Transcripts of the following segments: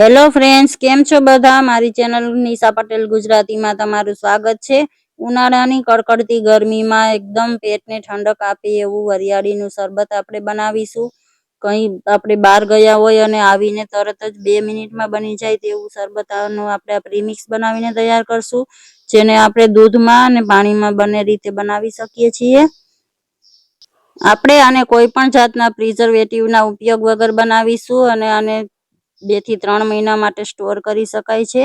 Hello friends, કેમ છો બધા? મારી ચેનલ નિશા પટેલ ગુજરાતીમાં તમારું સ્વાગત છે। ઉનાળાની કડકડતી ગરમીમાં એકદમ પેટને ઠંડક આપે એવું વરિયાળીનું શરબત આપણે બનાવીશું। કંઈ આપણે બહાર ગયા હોય અને આવીને તરત જ 2 મિનિટમાં બની જાય તેવું શરબતનું આપણે પ્રીમિક્સ બનાવીને તૈયાર કરશું, જેને આપણે દૂધમાં અને પાણીમાં બંને રીતે બનાવી શકીએ છીએ। આપણે આને કોઈ પણ જાતના પ્રિઝર્વેટિવના ઉપયોગ વગર બનાવીશું અને આને 2 થી 3 મહિના માટે સ્ટોર કરી શકાય છે।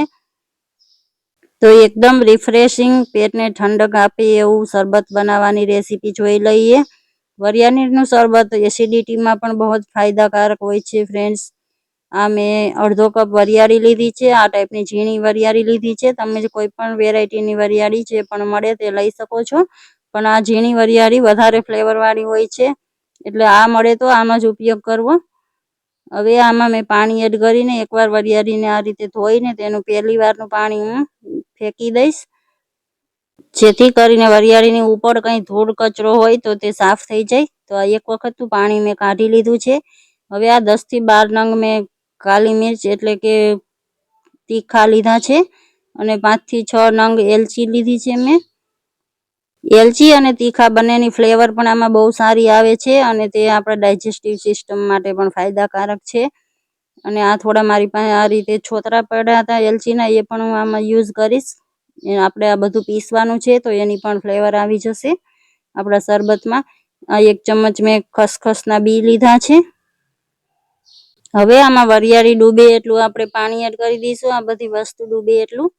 તો એકદમ રિફ્રેશિંગ, પેટને ઠંડક આપે એવું શરબત બનાવવાની રેસીપી જોઈ લઈએ। વરિયાળીનું શરબત એસિડિટીમાં પણ બહુ જ ફાયદાકારક હોય છે ફ્રેન્ડ્સ। આ મેં અડધો કપ વરિયાળી લીધી છે। આ ટાઈપની ઝીણી વરિયાળી લીધી છે। તમે કોઈ પણ વેરાયટીની વરિયાળી જે પણ મળે તે લઈ શકો છો, પણ આ ઝીણી વરિયાળી વધારે ફ્લેવરવાળી હોય છે, એટલે આ મળે તો આનો જ ઉપયોગ કરવો। હવે આમાં મેં પાણી એડ કરીને એકવાર વરિયાળીને આ રીતે ધોઈને તેનું પહેલી વારનું પાણી હું ફેંકી દઈશ, જેથી કરીને વરિયાળીની ઉપર કંઈ ધૂળ કચરો હોય તો તે સાફ થઈ જાય। તો આ એક વખતનું પાણી મેં કાઢી લીધું છે। હવે આ 10 થી 12 નંગ મેં કાલી મિર્ચ એટલે કે તીખા લીધા છે અને 5 થી 6 નંગ એલચી લીધી છે મેં। એલચી અને તીખા બંનેની ફ્લેવર પણ આમાં બહુ સારી આવે છે અને તે આપણા ડાયજેસ્ટિવ સિસ્ટમ માટે પણ ફાયદાકારક છે। અને આ થોડા મારી પાસે આ રીતે છોતરા પડ્યા હતા એલચીના, એ પણ હું આમાં યુઝ કરીશ। આપણે આ બધું પીસવાનું છે તો એની પણ ફ્લેવર આવી જશે આપણા શરબતમાં। આ 1 ચમચ મેં ખસખસના બી લીધા છે। હવે આમાં વરિયાળી ડૂબે એટલું આપણે પાણી એડ કરી દઈશું। આ બધી વસ્તુ ડૂબે એટલું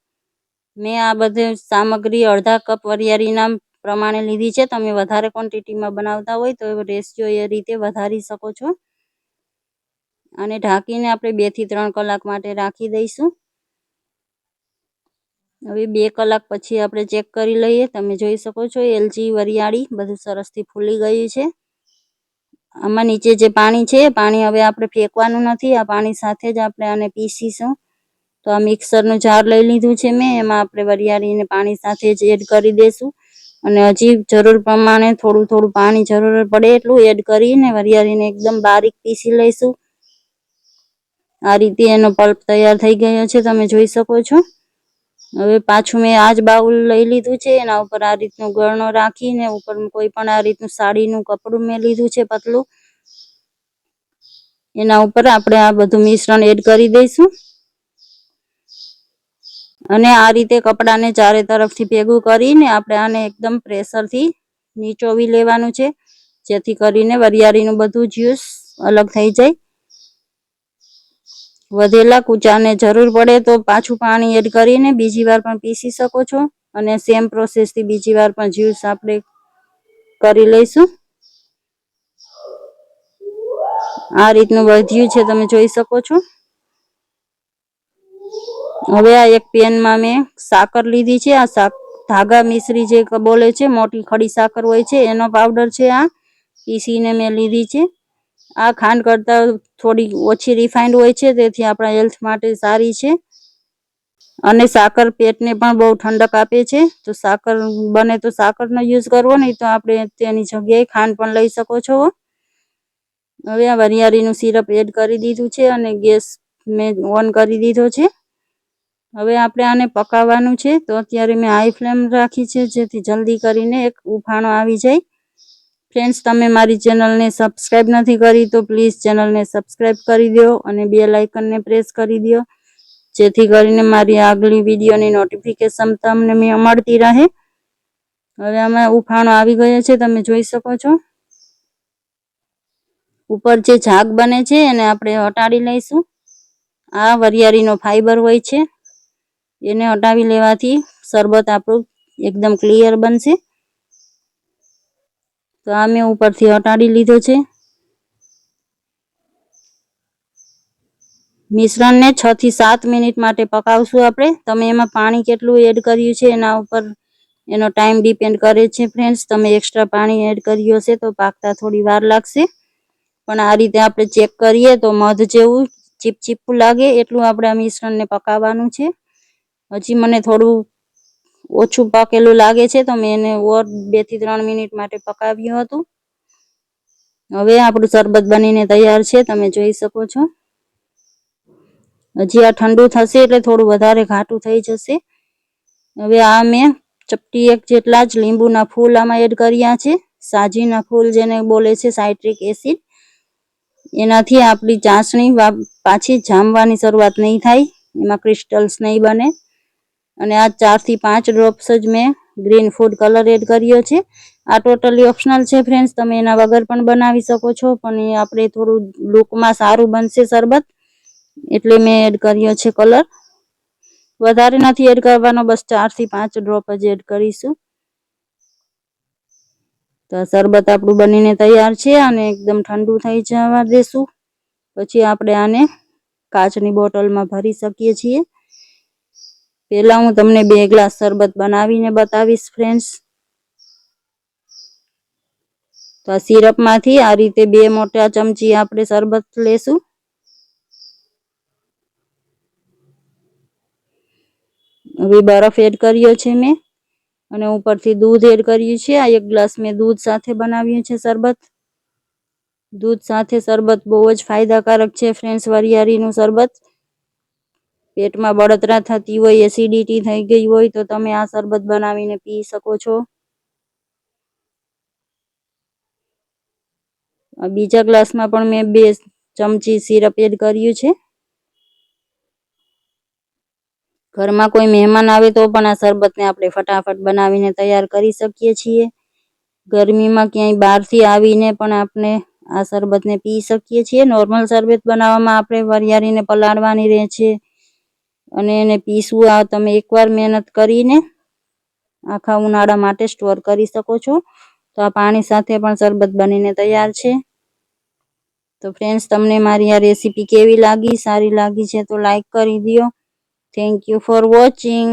મેં આ બધી સામગ્રી અડધા કપ વરિયાળીના પ્રમાણે લીધી છે। તમે વધારે ક્વોન્ટિટીમાં બનાવતા હોય તો રેશિયો એ રીતે વધારી શકો છો। અને ઢાંકીને આપણે 2 થી 3 કલાક માટે રાખી દઈશું। હવે 2 કલાક પછી આપણે ચેક કરી લઈએ। તમે જોઈ શકો છો એલચી વરિયાળી બધું સરસથી ફૂલી ગયું છે। આમાં નીચે જે પાણી છે, પાણી હવે આપણે ફેંકવાનું નથી, આ પાણી સાથે જ આપણે આને પીસીશું। તો આ મિક્સરનું જાર લઈ લીધું છે મેં, એમાં આપણે વરિયાળીને પાણી સાથે જ એડ કરી દઈશું અને હજી જરૂર પ્રમાણે થોડું થોડું પાણી જરૂર પડે એટલું એડ કરીને વરિયાળીને એકદમ બારીક પીસી લઈશું। આ રીતે એનો પલ્પ તૈયાર થઈ ગયો છે, તમે જોઈ શકો છો। હવે પાછું મેં આ જ બાઉલ લઈ લીધું છે, એના ઉપર આ રીતનું ગળણો રાખીને ઉપર કોઈ પણ આ રીતનું સાડીનું કપડું મેં લીધું છે પતલું, એના ઉપર આપણે આ બધું મિશ્રણ એડ કરી દઈશું અને આ રીતે કપડાને ચારે તરફથી ભેગું કરીને આપણે આને એકદમ પ્રેશરથી નીચોવી લેવાનું છે, જેથી કરીને વરિયાળીનું બધું જ્યુસ અલગ થઈ જાય। વધેલા કૂચાને જરૂર પડે તો પાછું પાણી એડ કરીને બીજી વાર પણ પીસી શકો છો અને સેમ પ્રોસેસથી બીજી વાર પણ જ્યુસ આપણે કરી લઈશું। આ રીતનું વધ્યું છે, તમે જોઈ શકો છો। હવે આ એક પેનમાં મેં સાકર લીધી છે। આ ધાગા મિશ્રી જે બોલે છે, મોટી ખડી સાકર હોય છે, એનો પાવડર છે। આ પીસીને મેં લીધી છે। આ ખાંડ કરતાં થોડી ઓછી રિફાઇન્ડ હોય છે, તેથી આપણા હેલ્થ માટે સારી છે અને સાકર પેટને પણ બહુ ઠંડક આપે છે। તો સાકર બને તો સાકરનો યુઝ કરવો, નહીં તો આપણે તેની જગ્યાએ ખાંડ પણ લઈ શકો છો। હવે આ વરિયાળીનું સિરપ એડ કરી દીધું છે અને ગેસ મેં ઓન કરી દીધો છે। હવે આપણે આને પકાવવાનું છે, તો અત્યારે મેં હાઈ ફ્લેમ રાખી છે, જેથી જલ્દી કરીને એક ઉફાણો આવી જાય। ફ્રેન્ડ્સ, તમે મારી ચેનલને સબસ્ક્રાઈબ નથી કરી તો પ્લીઝ ચેનલને સબસ્ક્રાઈબ કરી દો અને બેલ આઇકનને પ્રેસ કરી દો, જેથી કરીને મારી આગલી વિડીયોની નોટિફિકેશન તમને મળતી રહે। હવે આમાં ઉફાણો આવી ગયો છે, તમે જોઈ શકો છો। ઉપર જે ઝાગ બને છે એને આપણે હટાવી લઈશું। આ વરિયાળીનો ફાઈબર હોય છે, એને હટાવી લેવાથી શરબત આપણું એકદમ ક્લિયર બનશે। તો આ મેં ઉપરથી હટાવી લીધો છે। મિશ્રણને 6 થી 7 મિનિટ માટે પકાવશું આપણે। તમે એમાં પાણી કેટલું એડ કર્યું છે એના ઉપર એનો ટાઈમ ડિપેન્ડ કરે છે ફ્રેન્ડ્સ। તમે એક્સ્ટ્રા પાણી એડ કર્યું હશે તો પાકતા થોડી વાર લાગશે, પણ આ રીતે આપણે ચેક કરીએ તો મધ જેવું ચીપચીપું લાગે એટલું આપણે આ મિશ્રણને પકાવવાનું છે। હજી મને થોડું ઓછું પાકેલું લાગે છે, તો મેં એને ઓર 2 થી 3 મિનિટ માટે પકાવ્યું હતું। હવે આપણું શરબત બનીને તૈયાર છે, તમે જોઈ શકો છો। હજી આ ઠંડુ થશે એટલે થોડું વધારે ઘાટું થઈ જશે. હવે આ મેં ચપટી એક જેટલા જ લીંબુના ફૂલ આમાં એડ કર્યા છે. સાજીના ફૂલ જેને બોલે છે, સાઇટ્રિક એસિડ. એનાથી આપણી ચાસણી પાછી જામવાની શરૂઆત નહીં થાય, એમાં ક્રિસ્ટલ્સ નહીં બને. અને આ 4 થી 5 ડ્રોપ્સ જ મેં ગ્રીન ફૂડ કલર એડ કર્યો છે. આ ટોટલી ઓપ્શનલ છે ફ્રેન્ડ્સ, તમે એના વગર પણ બનાવી શકો છો, પણ એ આપણે થોડું લુકમાં સારું બનશે શરબત એટલે મેં એડ કર્યો છે કલર. વધારે નથી એડ કરવાનો, બસ 4 થી 5 ડ્રોપ જ એડ કરીશું. તો શરબત આપણું બનીને તૈયાર છે અને એકદમ ઠંડુ થઈ જવા દેશું. પછી આપણે આને કાચની બોટલમાં ભરી શકીએ છીએ. પહેલા હું તમને 2 ગ્લાસ શરબત બનાવીને બતાવીશ ફ્રેન્ડ્સ. તો આ સિરપમાંથી આ રીતે 2 મોટા ચમચી આપણે શરબત લેશું. હવે બરફ એડ કર્યો છે મેં અને ઉપરથી દૂધ એડ કર્યું છે. આ 1 ગ્લાસ મેં દૂધ સાથે બનાવ્યું છે શરબત. દૂધ સાથે શરબત બહુ જ ફાયદાકારક છે ફ્રેન્ડ્સ, વરિયાળીનું શરબત. પેટમાં બળતરા થતી હોય, એસિડિટી થઈ ગઈ હોય તો તમે આ શરબત બનાવીને પી શકો છો. બીજા ગ્લાસમાં પણ મેં 2 ચમચી સિરપ એડ કર્યું છે. ઘરમાં કોઈ મહેમાન આવે તો પણ આ શરબતને આપણે ફટાફટ બનાવીને તૈયાર કરી શકીએ છીએ. ગરમીમાં ક્યાંય બહારથી આવીને પણ આપણે આ શરબતને પી શકીએ છીએ. નોર્મલ શરબત બનાવવામાં આપણે વરિયાળીને પલાળવાની રહે છે અને એને પીસવું. આ તમે એકવાર મહેનત કરીને આખા ઉનાળા માટે સ્ટોર કરી શકો છો. તો આ પાણી સાથે પણ શરબત બનીને તૈયાર છે. તો ફ્રેન્ડ્સ, તમને મારી આ રેસીપી કેવી લાગી? સારી લાગી છે તો લાઈક કરી દો. Thank you for watching.